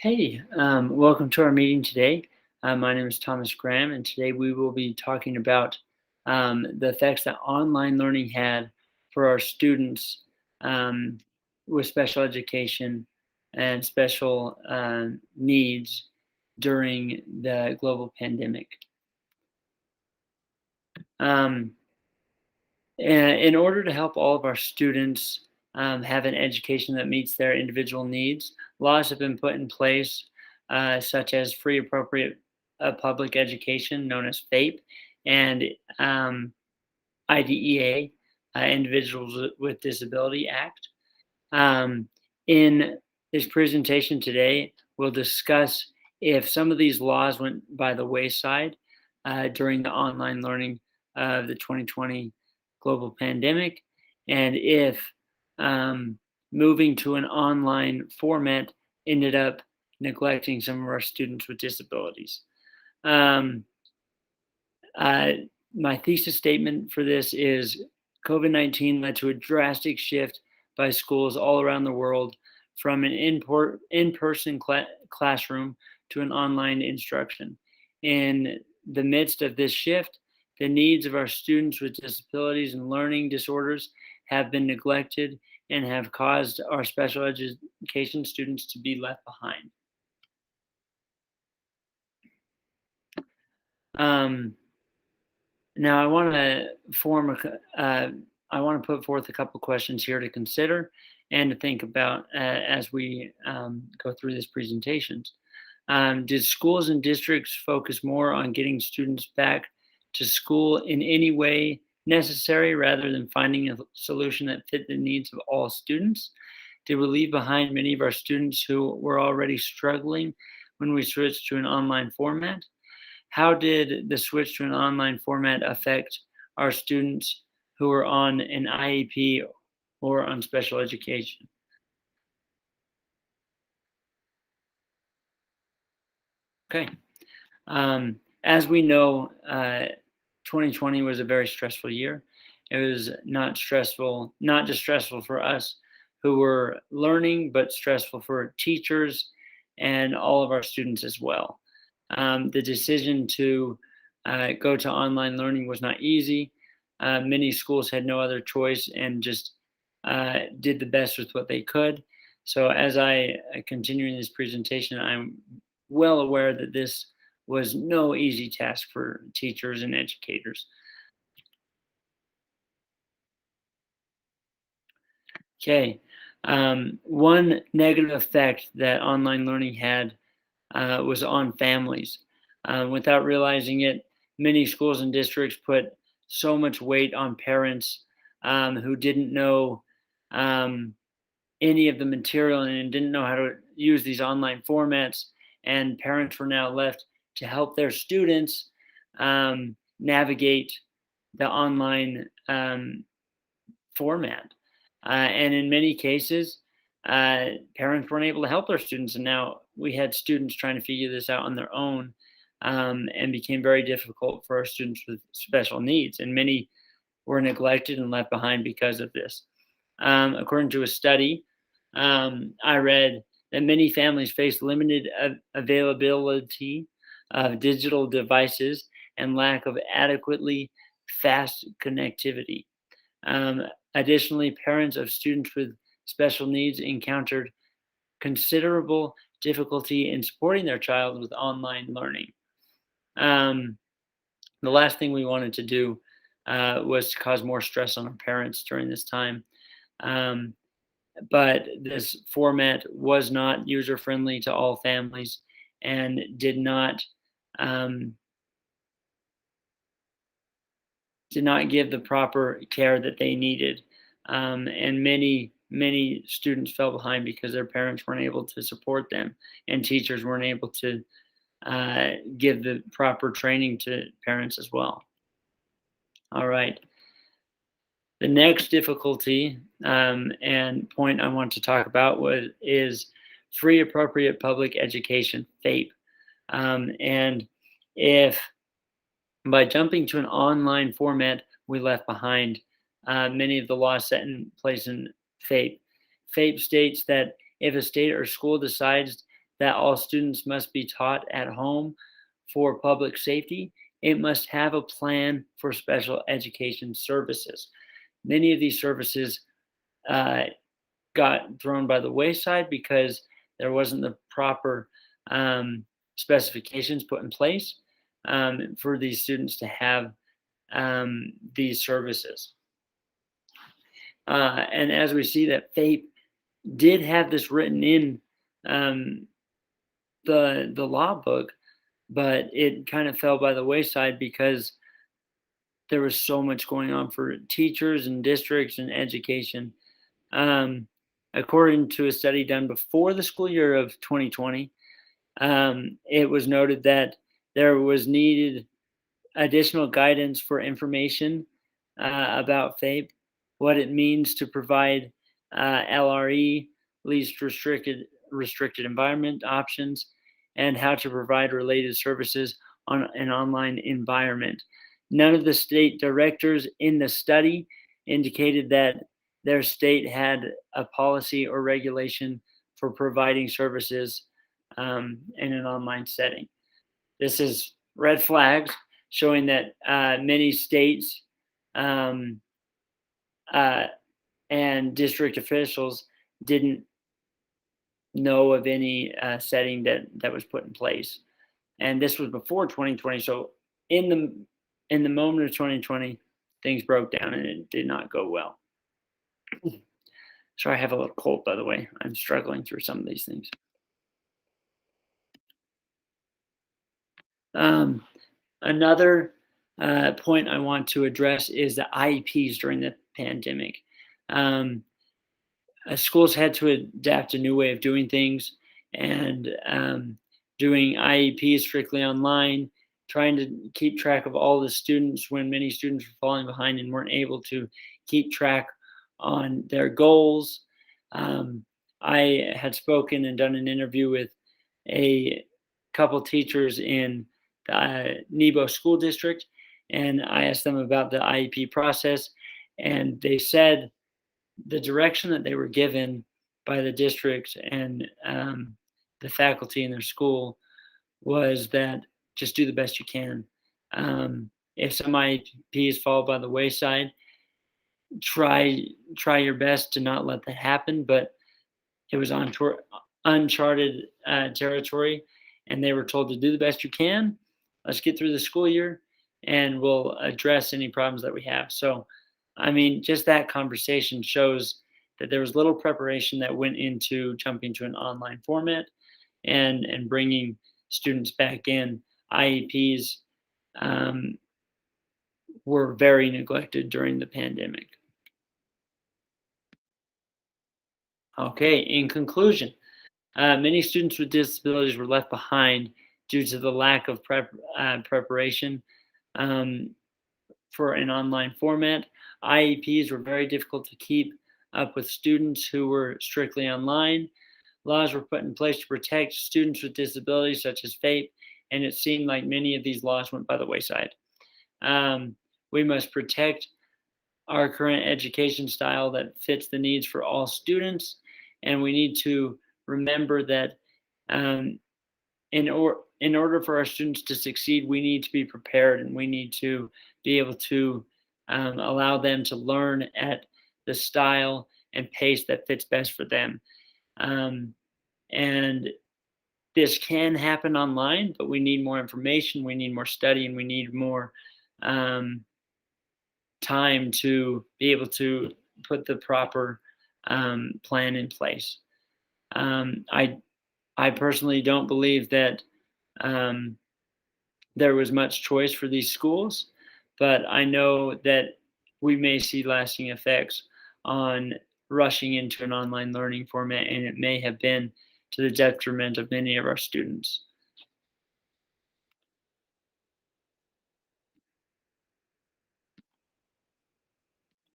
Hey, welcome to our meeting today. My name is Thomas Graham, and today we will be talking about the effects that online learning had for our students um, with special education and special needs during the global pandemic. Um, in order to help all of our students have an education that meets their individual needs, laws have been put in place, such as free appropriate public education, known as FAPE, and IDEA, Individuals with Disability Act. Um, in this presentation today, we'll discuss if some of these laws went by the wayside during the online learning of the 2020 global pandemic, and if um, moving to an online format ended up neglecting some of our students with disabilities. Um, uh, my thesis statement for this is COVID-19 led to a drastic shift by schools all around the world from an in-person classroom to an online instruction. In the midst of this shift, the needs of our students with disabilities and learning disorders have been neglected and have caused our special education students to be left behind. Um, Now, I want to put forth a couple questions here to consider and to think about as we go through this presentations. Did schools and districts focus more on getting students back to school in any way necessary rather than finding a solution that fit the needs of all students? Did we leave behind many of our students who were already struggling when we switched to an online format? How did the switch to an online format affect our students who are on an IEP or on special education? Okay. As we know, 2020 was a very stressful year. It was not just stressful for us who were learning, but stressful for teachers and all of our students as well. The decision to go to online learning was not easy. Many schools had no other choice and just did the best with what they could. So, as I continue in this presentation, I'm well aware that this was no easy task for teachers and educators. Okay. One negative effect that online learning had was on families. Without realizing it, many schools and districts put so much weight on parents who didn't know um, any of the material and didn't know how to use these online formats. And parents were now left to help their students navigate the online format. And in many cases, parents weren't able to help their students. And now we had students trying to figure this out on their own and became very difficult for our students with special needs. And many were neglected and left behind because of this. According to a study, I read that many families face limited availability of digital devices and lack of adequately fast connectivity. Um, Additionally, parents of students with special needs encountered considerable difficulty in supporting their child with online learning. Um, the last thing we wanted to do was to cause more stress on our parents during this time. Um, but this format was not user friendly to all families and um, did not give the proper care that they needed. And many students fell behind because their parents weren't able to support them, and teachers weren't able to give the proper training to parents as well. All right. The next difficulty and point I want to talk about is free appropriate public education (FAPE), and if by jumping to an online format, we left behind many of the laws set in place in FAPE. FAPE states that if a state or school decides that all students must be taught at home for public safety, it must have a plan for special education services. Many of these services uh, got thrown by the wayside because there wasn't the proper um, specifications put in place for these students to have these services. And as we see that FAPE did have this written in um, the law book, but it kind of fell by the wayside because there was so much going on for teachers and districts and education. Um, According to a study done before the school year of 2020, it was noted that there was needed additional guidance for information about FAPE, what it means to provide LRE, least restricted environment options, and how to provide related services on an online environment. None of the state directors in the study indicated that their state had a policy or regulation for providing services in an online setting. This is red flags showing that many states um, uh, and district officials didn't know of any setting that was put in place, and this was before 2020. So in the moment of 2020, things broke down and it did not go well. Sorry, I have a little cold, by the way. I'm struggling through some of these things. Um, Another point I want to address is the IEPs during the pandemic. Um, Schools had to adapt a new way of doing things and doing IEPs strictly online, trying to keep track of all the students when many students were falling behind and weren't able to keep track on their goals. Um, I had spoken and done an interview with a couple teachers in the Nebo School District, and I asked them about the IEP process, and they said the direction that they were given by the district and the faculty in their school was that just do the best you can. If some IEPs fall by the wayside, try your best to not let that happen. But it was on uncharted territory, and they were told to do the best you can. Let's get through the school year, and we'll address any problems that we have. So, I mean, just that conversation shows that there was little preparation that went into jumping to an online format and bringing students back in. IEPs were very neglected during the pandemic. Okay, in conclusion, many students with disabilities were left behind due to the lack of preparation um, for an online format. IEPs were very difficult to keep up with students who were strictly online. Laws were put in place to protect students with disabilities, such as FAPE, and it seemed like many of these laws went by the wayside. We must protect our current education style that fits the needs for all students, and we need to remember that um, in order for our students to succeed, we need to be prepared and we need to be able to allow them to learn at the style and pace that fits best for them. And this can happen online, but we need more information, we need more study, and we need more time to be able to put the proper plan in place. I personally don't believe that um, there was much choice for these schools, but I know that we may see lasting effects on rushing into an online learning format, and it may have been to the detriment of many of our students.